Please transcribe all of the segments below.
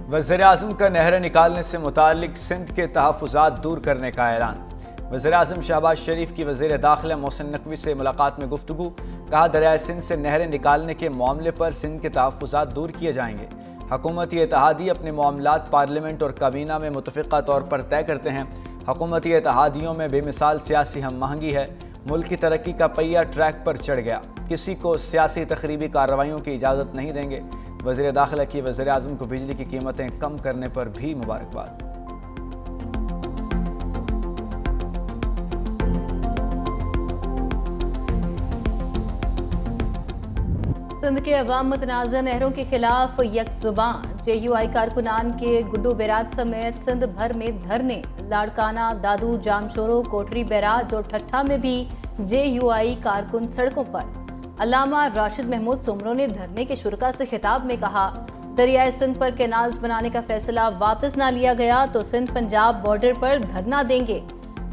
وزیراعظم کا نہریں نکالنے سے متعلق سندھ کے تحفظات دور کرنے کا اعلان۔ وزیراعظم شہباز شریف کی وزیر داخلہ محسن نقوی سے ملاقات میں گفتگو۔ کہا دریائے سندھ سے نہریں نکالنے کے معاملے پر سندھ کے تحفظات دور کیے جائیں گے۔ حکومتی اتحادی اپنے معاملات پارلیمنٹ اور کابینہ میں متفقہ طور پر طے کرتے ہیں۔ حکومتی اتحادیوں میں بے مثال سیاسی ہم آہنگی ہے۔ ملک کی ترقی کا پہیہ ٹریک پر چڑھ گیا، کسی کو سیاسی تخریبی کارروائیوں کی اجازت نہیں دیں گے۔ وزیر داخلہ کی وزیراعظم کو بجلی کی قیمتیں کم کرنے پر بھی مبارکباد۔ سندھ کے عوام متنازع نہروں کے خلاف یک زبان۔ جے یو آئی کارکنان کے گڈو بیراج سمیت سندھ بھر میں دھرنے۔ لاڑکانہ، دادو، جامشورو، کوٹری بیراج اور ٹھٹھا میں بھی جے یو آئی کارکن سڑکوں پر۔ علامہ راشد محمود سومرو نے دھرنے کے شرکاء سے خطاب میں کہا، دریائے سندھ پر کینالز بنانے کا فیصلہ واپس نہ لیا گیا تو سندھ پنجاب بارڈر پر دھرنا دیں گے۔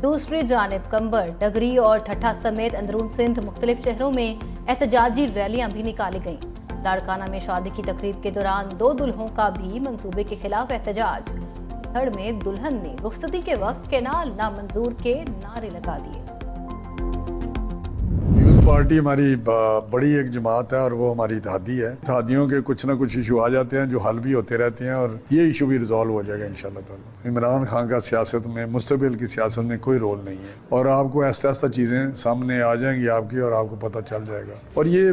دوسری جانب کنبر، ڈگری اور ٹھٹھا سمیت اندرون سندھ مختلف شہروں میں احتجاجی ریلیاں بھی نکالی گئیں۔ لاڑکانہ میں شادی کی تقریب کے دوران 2 دلہوں کا بھی منصوبے کے خلاف احتجاج۔ دھڑ میں دلہن نے رخصتی کے وقت کینال نامنظور کے نعرے لگا دیے۔ پیپلز پارٹی ہماری بڑی ایک جماعت ہے اور وہ ہماری اتحادی ہے۔ اتحادیوں کے کچھ نہ کچھ ایشو آ جاتے ہیں جو حل بھی ہوتے رہتے ہیں اور یہ ایشو بھی ریزالو ہو جائے گا انشاءاللہ تعالی۔ عمران خان کا سیاست میں، مستقبل کی سیاست میں کوئی رول نہیں ہے اور آپ کو آہستہ آہستہ چیزیں سامنے آ جائیں گی آپ کی اور آپ کو پتہ چل جائے گا۔ اور یہ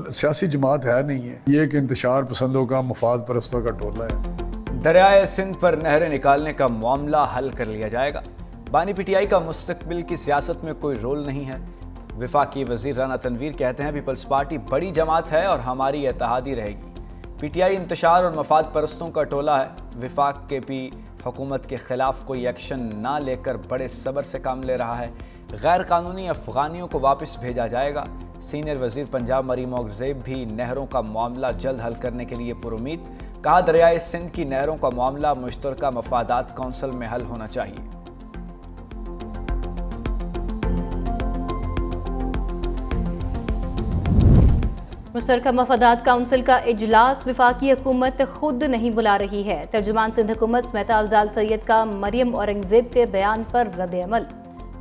سیاسی جماعت ہے نہیں ہے، یہ ایک انتشار پسندوں کا، مفاد پرستوں کا ٹولہ ہے۔ دریائے سندھ پر نہریں نکالنے کا معاملہ حل کر لیا جائے گا۔ بانی پی ٹی آئی کا مستقبل کی سیاست میں کوئی رول نہیں ہے۔ وفاقی وزیر رانا تنویر کہتے ہیں پیپلز پارٹی بڑی جماعت ہے اور ہماری اتحادی رہے گی۔ پی ٹی آئی انتشار اور مفاد پرستوں کا ٹولہ ہے۔ وفاق کے بھی حکومت کے خلاف کوئی ایکشن نہ لے کر بڑے صبر سے کام لے رہا ہے۔ غیر قانونی افغانیوں کو واپس بھیجا جائے گا۔ سینئر وزیر پنجاب مریم اورگزیب بھی نہروں کا معاملہ جلد حل کرنے کے لیے پرامید۔ کہا دریائے سندھ کی نہروں کا معاملہ مشترکہ مفادات کونسل میں حل ہونا چاہیے۔ مشترکہ مفادات کونسل کا اجلاس وفاقی حکومت خود نہیں بلا رہی ہے۔ ترجمان سندھ حکومت سمیتا افضال سید کا مریم اورنگزیب کے بیان پر رد عمل۔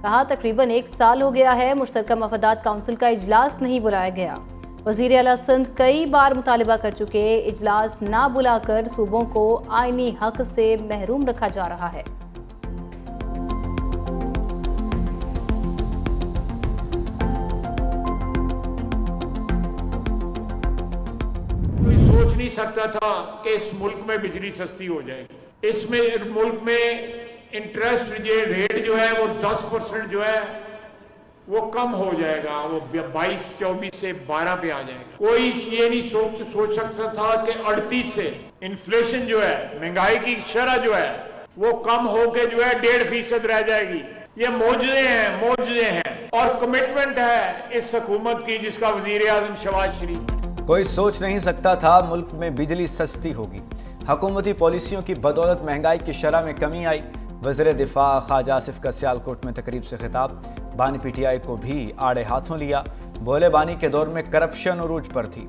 کہا تقریباً 1 سال ہو گیا ہے مشترکہ مفادات کونسل کا اجلاس نہیں بلایا گیا۔ وزیر اعلیٰ سندھ کئی بار مطالبہ کر چکے، اجلاس نہ بلا کر صوبوں کو آئینی حق سے محروم رکھا جا رہا ہے۔ کوئی سوچ نہیں سکتا تھا کہ اس ملک میں بجلی سستی ہو جائے گی۔ اس میں ملک میں انٹرسٹ ریٹ جو ہے وہ 10% جو ہے وہ کم ہو جائے گا، وہ 22-24 سے 12 پہ آ جائے گا۔ کوئی یہ نہیں سوچ سکتا تھا کہ 38 سے انفلیشن جو ہے، مہنگائی کی شرح جو ہے وہ کم ہو کے جو ہے 1.5% رہ جائے گی۔ یہ معجزے ہیں اور کمٹمنٹ ہے اس حکومت کی جس کا وزیر اعظم شہباز شریف۔ کوئی سوچ نہیں سکتا تھا ملک میں بجلی سستی ہوگی۔ حکومتی پالیسیوں کی بدولت مہنگائی کی شرح میں کمی آئی۔ وزیر دفاع خواجہ آصف کا سیالکوٹ میں تقریب سے خطاب۔ بانی پی ٹی آئی کو بھی آڑے ہاتھوں لیا۔ بولے بانی کے دور میں کرپشن عروج پر تھی۔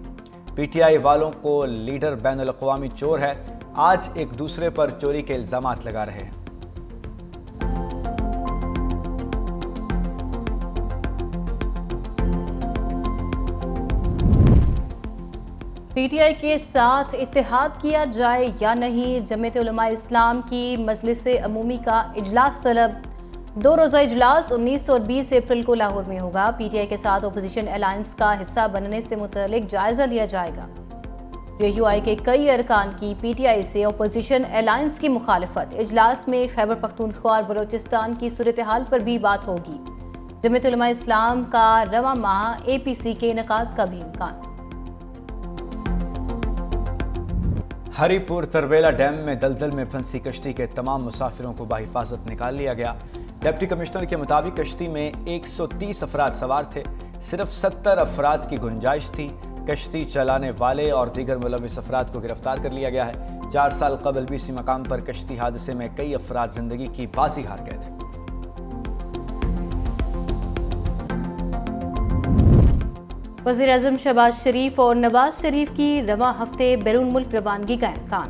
پی ٹی آئی والوں کو لیڈر بین الاقوامی چور ہے، آج ایک دوسرے پر چوری کے الزامات لگا رہے ہیں۔ پی ٹی آئی کے ساتھ اتحاد کیا جائے یا نہیں، جمعیت علماء اسلام کی مجلس عمومی کا اجلاس طلب۔ 2 روزہ اجلاس 19 اور 20 اپریل کو لاہور میں ہوگا۔ پی ٹی آئی کے ساتھ اپوزیشن الائنس کا حصہ بننے سے متعلق جائزہ لیا جائے گا۔ جے یو آئی کے کئی ارکان کی پی ٹی آئی سے اپوزیشن الائنس کی مخالفت۔ اجلاس میں خیبر پختونخوا اور بلوچستان کی صورتحال پر بھی بات ہوگی۔ جمعیت علماء اسلام کا رواں ماہ اے پی سی کے انعقاد کا بھی امکان۔ ہری پور تربیلا ڈیم میں دلدل میں پھنسی کشتی کے تمام مسافروں کو بحفاظت نکال لیا گیا۔ ڈپٹی کمشنر کے مطابق کشتی میں 130 افراد سوار تھے، صرف 70 افراد کی گنجائش تھی۔ کشتی چلانے والے اور دیگر ملوث افراد کو گرفتار کر لیا گیا ہے۔ 4 سال قبل بھی اسی مقام پر کشتی حادثے میں کئی افراد زندگی کی بازی ہار گئے تھے۔ وزیر اعظم شہباز شریف اور نواز شریف کی رواں ہفتے بیرون ملک روانگی کا امکان۔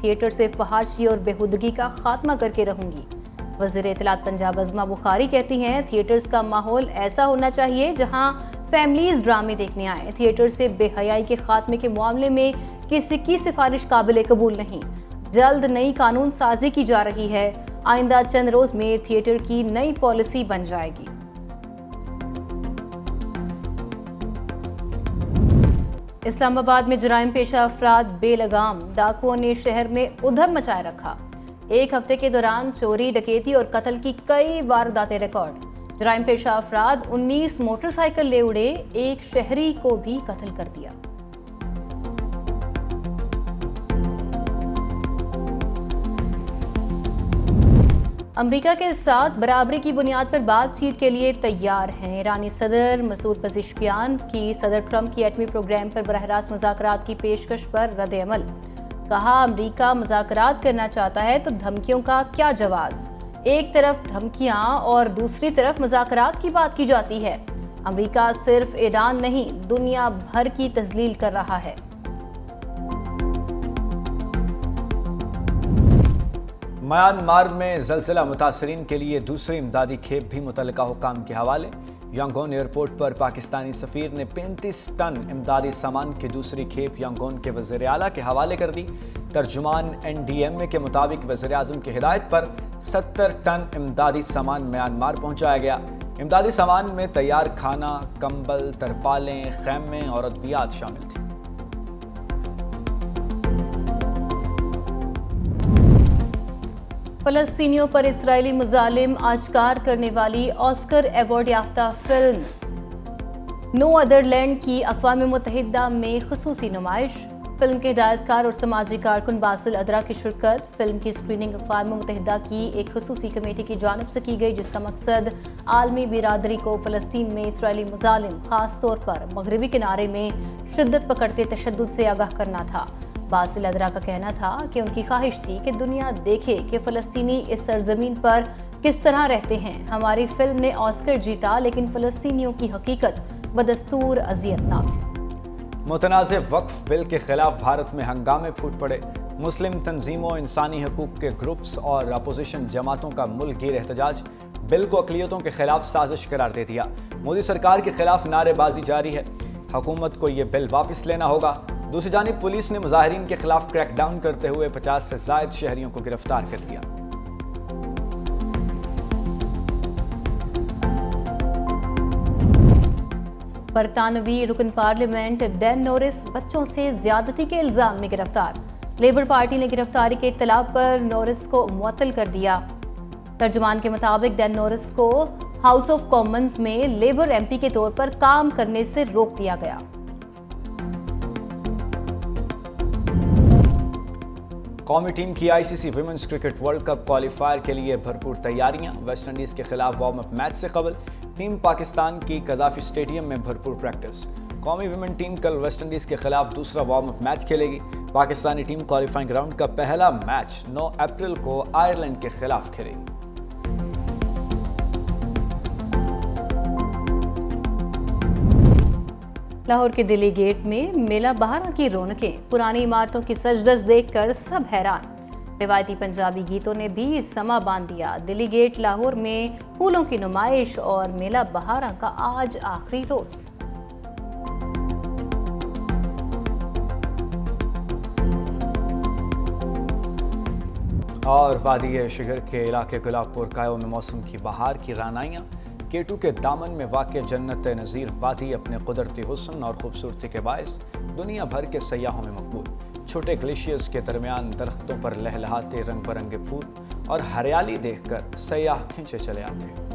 تھیٹر سے فحاشی اور بےہودگی کا خاتمہ کر کے رہوں گی۔ وزیر اطلاعات پنجاب عظمیٰ بخاری کہتی ہیں تھیٹرز کا ماحول ایسا ہونا چاہیے جہاں فیملیز ڈرامے دیکھنے آئیں۔ تھیٹر سے بے حیائی کے خاتمے کے معاملے میں کسی کی سفارش قابل قبول نہیں۔ جلد نئی قانون سازی کی جا رہی ہے، آئندہ چند روز میں تھیٹر کی نئی پالیسی بن جائے گی۔ اسلام آباد میں جرائم پیشہ افراد بے لگام، ڈاکوؤں نے شہر میں ادھم مچائے رکھا۔ ایک ہفتے کے دوران چوری، ڈکیتی اور قتل کی کئی وارداتیں ریکارڈ۔ جرائم پیشہ افراد 19 موٹر سائیکل لے اڑے، ایک شہری کو بھی قتل کر دیا۔ امریکہ کے ساتھ برابری کی بنیاد پر بات چیت کے لیے تیار ہیں۔ ایرانی صدر مسعود پزشکیان کی صدر ٹرمپ کی ایٹمی پروگرام پر براہ راست مذاکرات کی پیشکش پر رد عمل۔ کہا امریکہ مذاکرات کرنا چاہتا ہے تو دھمکیوں کا کیا جواز؟ ایک طرف دھمکیاں اور دوسری طرف مذاکرات کی بات کی جاتی ہے۔ امریکہ صرف ایران نہیں، دنیا بھر کی تذلیل کر رہا ہے۔ میانمار میں زلزلہ متاثرین کے لیے دوسری امدادی کھیپ بھی متعلقہ حکام کے حوالے۔ یانگون ایئرپورٹ پر پاکستانی سفیر نے 35 ٹن امدادی سامان کی دوسری کھیپ یانگون کے وزیر اعلیٰ کے حوالے کر دی۔ ترجمان NDMA کے مطابق وزیر اعظم کی ہدایت پر 70 ٹن امدادی سامان میانمار پہنچایا گیا۔ امدادی سامان میں تیار کھانا، کمبل، ترپالیں، خیمے اور ادویات شامل تھیں۔ فلسطینیوں پر اسرائیلی مظالم آشکار کرنے والی آسکر ایوارڈ یافتہ فلم نو ادر لینڈ کی اقوام متحدہ میں خصوصی نمائش۔ فلم کے ہدایت کار اور سماجی کارکن باسل ادرا کی شرکت۔ فلم کی اسکریننگ اقوام متحدہ کی ایک خصوصی کمیٹی کی جانب سے کی گئی، جس کا مقصد عالمی برادری کو فلسطین میں اسرائیلی مظالم، خاص طور پر مغربی کنارے میں شدت پکڑتے تشدد سے آگاہ کرنا تھا۔ باسل ادرا کا کہنا تھا کہ ان کی خواہش تھی کہ دنیا دیکھے کہ فلسطینی اس سرزمین پر کس طرح رہتے ہیں۔ ہماری فلم نے آسکر جیتا، لیکن فلسطینیوں کی حقیقت بدستور اذیتناک۔ متنازع وقف بل کے خلاف بھارت میں ہنگامے پھوٹ پڑے۔ مسلم تنظیموں، انسانی حقوق کے گروپس اور اپوزیشن جماعتوں کا ملک گیر احتجاج۔ بل کو اقلیتوں کے خلاف سازش قرار دے دیا۔ مودی سرکار کے خلاف نعرے بازی جاری ہے۔ حکومت کو یہ بل واپس لینا ہوگا۔ دوسری جانب پولیس نے مظاہرین کے خلاف کریک ڈاؤن کرتے ہوئے 50 سے زائد شہریوں کو گرفتار کر لیا۔ برطانوی رکن پارلیمنٹ ڈین نورس بچوں سے زیادتی کے الزام میں گرفتار۔ لیبر پارٹی نے گرفتاری کے اطلاع پر نورس کو معطل کر دیا۔ ترجمان کے مطابق ڈین نورس کو ہاؤس آف کامنز میں لیبر MP کے طور پر کام کرنے سے روک دیا گیا۔ قومی ٹیم کی ICC women's cricket world cup qualifier کے لیے بھرپور تیاریاں۔ ویسٹ انڈیز کے خلاف وارم اپ میچ سے قبل ٹیم پاکستان کی قذافی اسٹیڈیم میں بھرپور پریکٹس۔ قومی ویمن ٹیم کل ویسٹ انڈیز کے خلاف دوسرا وارم اپ میچ کھیلے گی۔ پاکستانی ٹیم کوالیفائنگ راؤنڈ کا پہلا میچ 9 اپریل کو آئرلینڈ کے خلاف کھیلے گی۔ لاہور کے دلی گیٹ میں میلہ بہارا کی رونقیں، پرانی عمارتوں کی سجدج دیکھ کر سب حیران۔ روایتی پنجابی گیتوں نے بھی سما باندھ دیا۔ دلی گیٹ لاہور میں پھولوں کی نمائش اور میلہ بہارا کا آج آخری روز۔ اور وادی شگھر کے علاقے گلاب پور کایوں میں موسم کی بہار کی رعنائیاں۔ کیٹو کے دامن میں واقع جنت نظیر وادی اپنے قدرتی حسن اور خوبصورتی کے باعث دنیا بھر کے سیاحوں میں مقبول۔ چھوٹے گلیشیئرز کے درمیان درختوں پر لہلہاتے رنگ برنگے پھول اور ہریالی دیکھ کر سیاح کھنچے چلے آتے ہیں۔